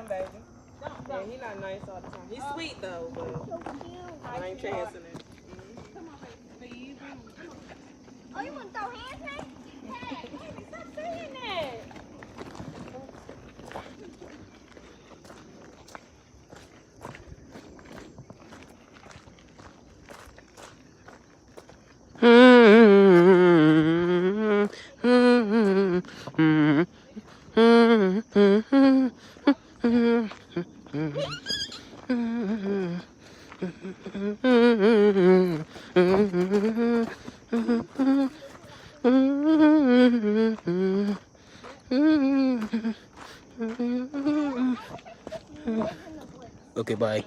him, baby. Yeah, he not nice all the time. He's sweet though, but I ain't chancing it. Come on, baby. Oh, you want to throw hands at? Hey, baby, stop saying that. Okay, bye.